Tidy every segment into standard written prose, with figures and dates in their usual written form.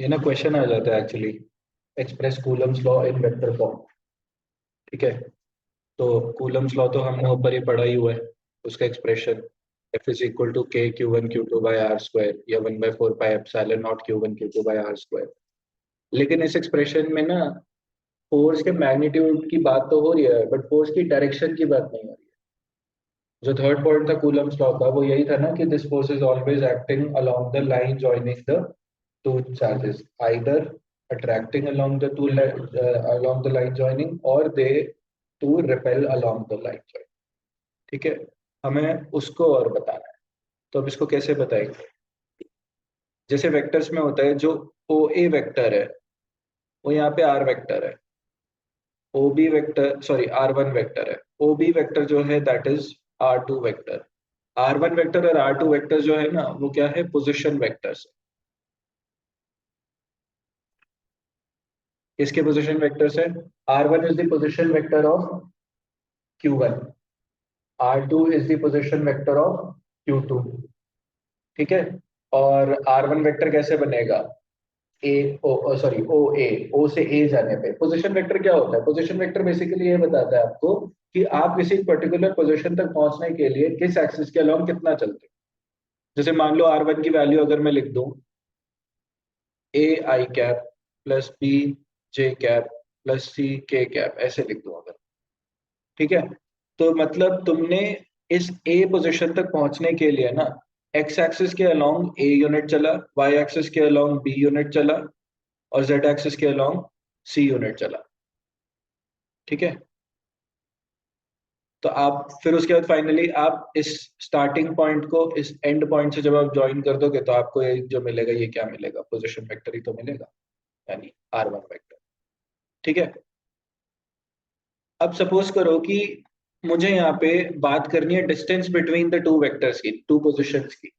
ये ना क्वेश्चन आ जाता है actually. Express Coulomb's law in vector form. ठीक है। तो कूलम्स लॉ तो हमने ऊपर ही पढ़ा ही हुआ है। उसका expression F is equal to K Q one Q two by R square या one by four pi epsilon naught Q one Q two by R square. लेकिन इस एक्सप्रेशन में ना फोर्स के मैग्नीट्यूड की बात तो हो रही है बट फोर्स की डायरेक्शन की बात नहीं हो रही है। जो थर्ड पॉइंट था कूलम्स लॉ का वो यही था ना कि this force is always acting along the line joining the two charges, either attracting along the along the line joining or they to repel along the line joining। ठीक है। हमें उसको और बताना है। तो अब इसको कैसे बताएंगे? जैसे वेक्टर्स में होता है जो ओ ए वेक्टर है वो यहाँ पे आर वेक्टर है। O B vector sorry R one vector है। ओ बी वेक्टर जो है that is R two vector. R one vector और आर टू वेक्टर जो है ना वो क्या है? Position vectors. किसके पोजिशन वेक्टर्स है? R one is the position vector of Q1, R2 is the position vector of Q2। ठीक है। और R1 वेक्टर कैसे बनेगा? ए ओ सॉरी ओ ए ओ से ए जाने पे पोजीशन वेक्टर क्या होता है? पोजीशन वेक्टर बेसिकली ये बताता है आपको कि आप किसी पर्टिकुलर पोजीशन तक पहुंचने के लिए किस एक्सिस के अलोंग कितना चलते हैं। जैसे मान लो R1 की वैल्यू अगर मैं लिख दूं A I cap plus B J cap plus C K cap, ऐसे लिख दूं अगर। ठीक है। तो मतलब तुमने इस ए पोजीशन तक पहुंचने के लिए ना एक्स एक्सिस के अलोंग ए यूनिट चला, वाई एक्सिस के अलोंग बी यूनिट चला और जेड एक्सिस के अलोंग सी यूनिट चला। ठीक है। तो आप फिर उसके बाद फाइनली आप इस स्टार्टिंग पॉइंट को इस एंड पॉइंट से जब आप ज्वाइन कर दोगे तो आपको ये जो मिलेगा ये क्या मिलेगा? पोजीशन वेक्टर ही तो मिलेगा, यानी आर वन वेक्टर। ठीक है। अब सपोज करो कि मुझे यहाँ पे बात करनी है distance between the two vectors की, टू पोजिशंस की।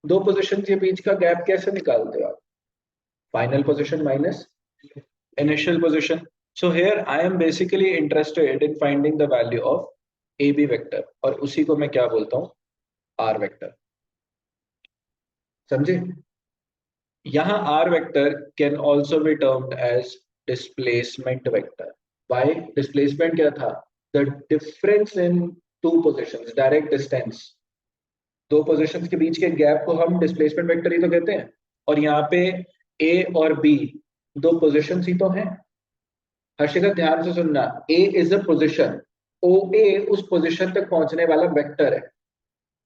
दो पोजीशन के बीच का गैप कैसे निकालते हो आप? Final position minus initial position. So here I am basically interested in finding the value of A B vector और उसी को मैं क्या बोलता हूँ? R vector. समझे? यहाँ R vector can also be termed as displacement vector. Why? Displacement क्या था? The difference in two positions, direct distance. दो पोजीशंस के बीच के गैप को हम डिस्प्लेसमेंट वेक्टर ही तो कहते हैं। और यहाँ पे ए और बी दो पोजीशंस ही तो हैं। हर्षिका ध्यान से सुनना, ए इज अ पोजीशन, ओ ए उस पोजीशन तक पहुंचने वाला वेक्टर है।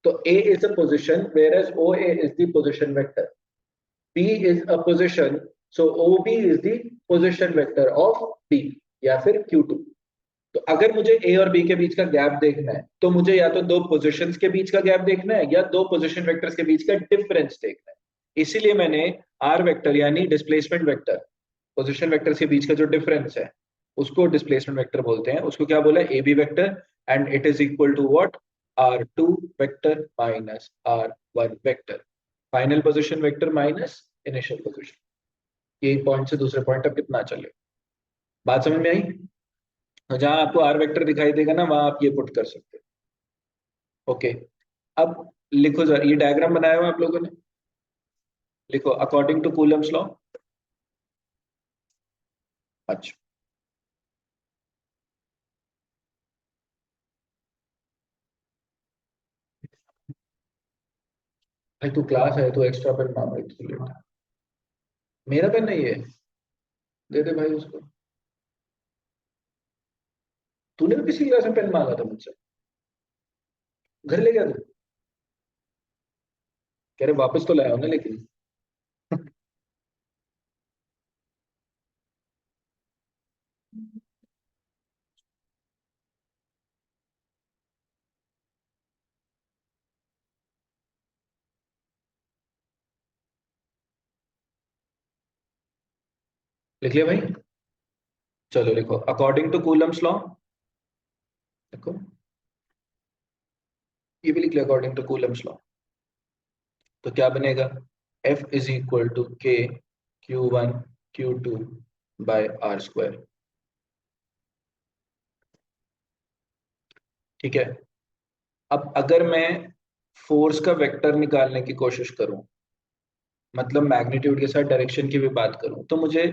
तो A is a position where as O A is the position vector. B is a position, so O B is the position vector of B या फिर Q2। तो अगर मुझे ए और बी के बीच का गैप देखना है तो मुझे या तो दो पोजीशंस के बीच का गैप देखना है या दो पोजीशन वेक्टर्स के बीच का डिफरेंस देखना है। इसीलिए मैंने आर वेक्टर यानी डिस्प्लेसमेंट वेक्टर, पोजीशन वेक्टर्स के बीच का जो डिफरेंस है उसको डिस्प्लेसमेंट वेक्टर बोलते हैं। उसको क्या बोला? A B vector. And it is equal to what? R2 vector minus R1 vector. Final position vector minus initial position. ये पॉइंट से दूसरे पॉइंट तक कितना चले? बात समझ में आई? तो जहां आपको आर वेक्टर दिखाई देगा ना वहां आप ये पुट कर सकते हो। ओके। अब लिखो जरा, ये डायग्राम बनाया हुआ आप लोगों ने, लिखो अकॉर्डिंग टू कूलम्स लॉ। अच्छा, भाई तू क्लास है तो एक्स्ट्रा पेन मांग रही थी। मेरा पेन नहीं है, दे दे भाई उसको। तूने भी पिछली क्लास में पेन मांगा था मुझसे, घर ले गया तू? कह रहे वापस तो लाया हूं ना लेकिन। लिख लिया भाई? चलो लिखो अकॉर्डिंग टू कूलम्स लॉ। देखो ये भी लिख लिया अकॉर्डिंग टू कूलम्स लॉ। तो क्या बनेगा? F is equal to K Q1 Q2 by R square. ठीक है। अब अगर मैं फोर्स का वेक्टर निकालने की कोशिश करूं, मतलब मैग्नीट्यूड के साथ डायरेक्शन की भी बात करूं तो मुझे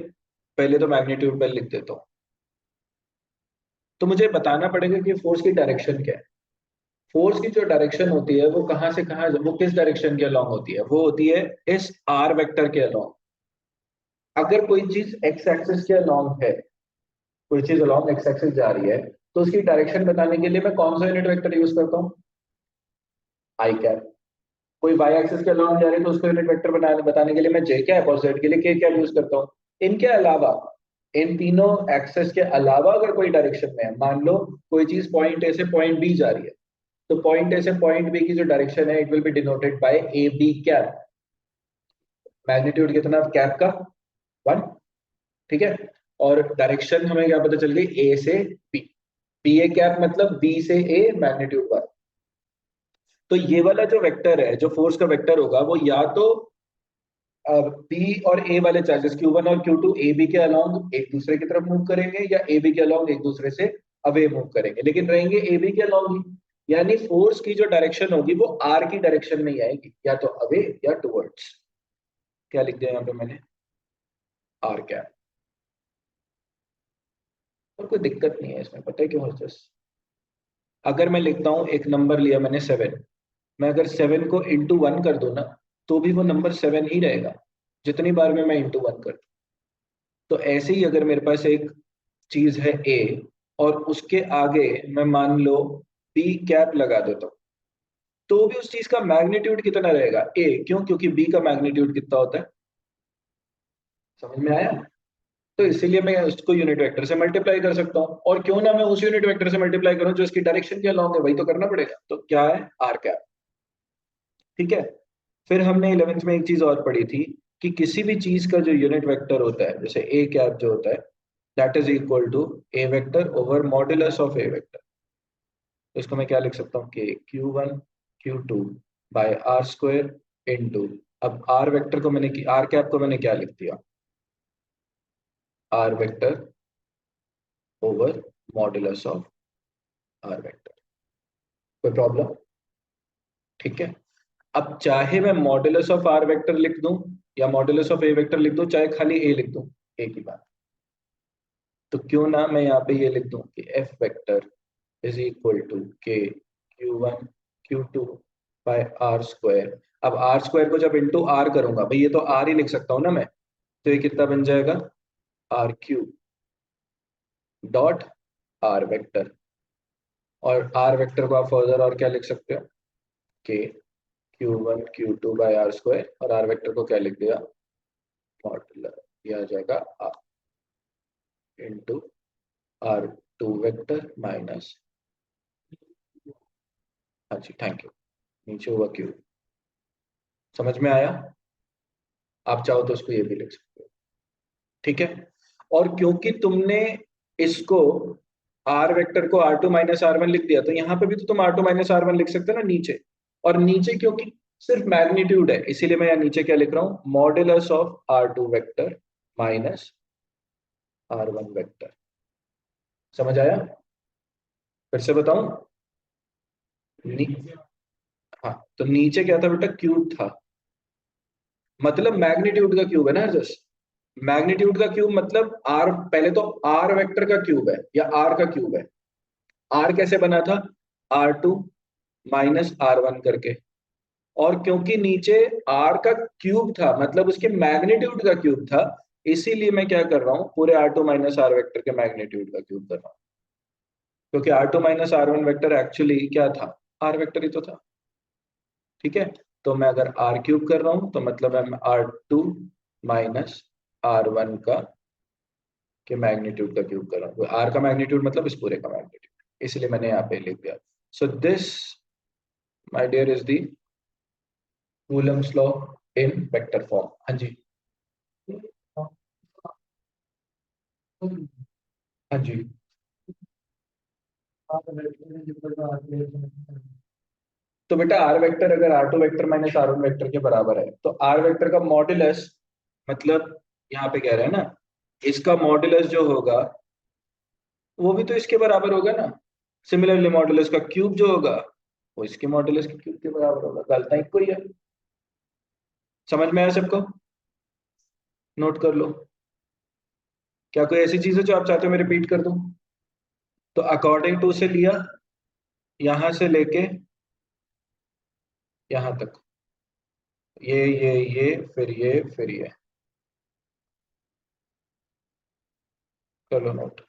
पहले तो मैग्नीट्यूड पर लिख देता हूँ। तो मुझे बताना पड़ेगा कि फोर्स की डायरेक्शन क्या है। फोर्स की जो डायरेक्शन होती है वो कहाँ से कहाँ, वो किस डायरेक्शन के अलोंग होती है, वो होती है इस आर वेक्टर के अलोंग। अगर कोई चीज एक्स एक्सिस के अलोंग है, कोई चीज अलोंग एक्स एक्सिस जा रही है, तो उसकी डायरेक्शन बताने के लिए मैं कौन सा यूनिट वेक्टर यूज करता हूँ? आई कैप। कोई वाई एक्सिस के अलोंग जा रही है तो उसको यूनिट वेक्टर बताने के लिए मैं जे कैप, और जेड के लिए के कैप यूज करता हूँ। इनके अलावा, इन तीनों एक्सेस के अलावा अगर कोई डायरेक्शन में है, मान लो कोई चीज पॉइंट ए से पॉइंट बी जा रही है, तो पॉइंट ए से पॉइंट बी की जो डायरेक्शन है it will be denoted by A B cap. Magnitude कितना कैप का? 1। ठीक है। और डायरेक्शन हमें क्या पता चल गई? ए से बी। बी ए कैप मतलब बी से ए मैग्नीट्यूड 1। तो ये वाला जो वेक्टर है, जो फोर्स का वेक्टर होगा, वो या तो बी और ए वाले चार्जेस Q1 और Q2 ए बी के अलोंग एक दूसरे की तरफ मूव करेंगे, या ए बी के अलोंग एक दूसरे से अवे मूव करेंगे, लेकिन रहेंगे ए बी के अलोंग ही। यानी फोर्स की जो डायरेक्शन होगी वो आर की डायरेक्शन में ही आएगी, या तो अवे या टुवर्ड्स। क्या लिख दिया यहाँ पे मैंने? R cap. और कोई दिक्कत नहीं है इसमें, पता है क्यों है? अगर मैं लिखता हूँ, एक नंबर लिया मैंने 7, मैं अगर 7 को इंटू 1 कर दूं ना, तो भी वो नंबर 7 ही रहेगा, जितनी बार में मैं इंटू 1 कर दूं। तो ऐसे ही अगर मेरे पास एक चीज है ए, और उसके आगे मैं मान लो बी कैप लगा देता हूँ, तो भी उस चीज का मैग्नीट्यूड कितना रहेगा? ए। क्यों? क्योंकि बी का मैग्नीट्यूड कितना होता है? समझ में आया? तो इसीलिए मैं उसको यूनिट वेक्टर से मल्टीप्लाई कर सकता हूँ, और क्यों ना मैं उस यूनिट वेक्टर से मल्टीप्लाई करूँ जो इसकी डायरेक्शन के अलॉन्ग है, वही तो करना पड़ेगा। तो क्या है? R cap. ठीक है। फिर हमने 11th में एक चीज और पढ़ी थी, कि किसी भी चीज का जो यूनिट वेक्टर होता है, जैसे ए कैप जो होता है, that is equal to a vector over modulus of a vector. तो इसको मैं क्या लिख सकता हूँ? कि Q1 Q2 by R square into, अब आर वेक्टर को मैंने, आर कैप को मैंने क्या लिख दिया? R vector over modulus of R vector. कोई प्रॉब्लम? ठीक है। अब चाहे मैं मॉड्यूलस ऑफ आर वेक्टर लिख दूं, या मॉड्यूलस ऑफ ए वेक्टर लिख दूं, चाहे खाली ए लिख दूं, एक ही बात। तो क्यों ना मैं यहाँ पे ये लिख दूं कि F vector is equal to K Q1 Q2 by R square. अब आर स्क्वायर को जब इंटू आर करूंगा, भाई ये तो आर ही लिख सकता हूँ ना मैं, तो ये कितना बन जाएगा? R cube dot R vector. और आर वेक्टर को आप फर्दर और क्या लिख सकते हो? K Q1 Q2 by R square, और आर वेक्टर को क्या लिख दिया? मॉड्यूलर, ये आ जाएगा R into R two vector minus, हाँ जी थैंक यू, नीचे हुआ क्यूब। समझ में आया? आप चाहो तो उसको ये भी लिख सकते हो। ठीक है। और क्योंकि तुमने इसको, आर वेक्टर को R2 - R1 लिख दिया, तो यहाँ पे भी तो तुम R2 - R1 लिख सकते हो ना नीचे। और नीचे क्योंकि सिर्फ मैग्नीट्यूड है, इसीलिए मैं यहाँ नीचे क्या लिख रहा हूँ? Modulus of R2 vector minus R1 vector. समझ आया? फिर से बताऊं? नी- हाँ, तो नीचे क्या था बेटा? क्यूब था, मतलब मैग्नीट्यूड का क्यूब है ना जस्ट। मैग्नीट्यूड का क्यूब मतलब आर, पहले तो आर वेक्टर का क्यूब है, या आर का क्यूब है। आर कैसे बना था? R2 - R1 करके। और क्योंकि नीचे आर का क्यूब था, मतलब उसके मैग्नीट्यूड का क्यूब था, इसीलिए मैं क्या कर रहा हूँ? पूरे R2 - R वेक्टर के मैग्नीट्यूड का क्यूब कर रहा हूँ। क्योंकि R2 - R1 वेक्टर एक्चुअली क्या था? आर वेक्टर ही तो था। ठीक है। तो मैं अगर आर क्यूब कर रहा हूँ, तो मतलब मैं R2 - R1 का के मैग्नीट्यूड का क्यूब कर रहा हूँ। आर का मैग्नीट्यूड मतलब इस पूरे का मैग्नीट्यूड, इसलिए मैंने यहाँ पे लिख दिया। So this my dear is the Coulomb's law in vector form. हाँ जी। हाँ जी। तो बेटा आर वेक्टर अगर R2 vector minus R1 vector के बराबर है, तो आर वेक्टर का मॉड्यूलस, मतलब यहाँ पे कह रहे हैं ना, इसका मॉड्यूलस जो होगा वो भी तो इसके बराबर होगा ना। सिमिलरली मॉड्यूलस का क्यूब जो होगा, वो इसके मॉड्यूलस के क्यूब के बराबर होगा। गलता एक कोई है। समझ में आया सबको? नोट कर लो। क्या कोई ऐसी चीज है जो आप चाहते हो मैं रिपीट कर दूं? तो अकॉर्डिंग टू से लिया, यहां से लेके यहां तक, ये फिर ये फिर ये। चलो नोट।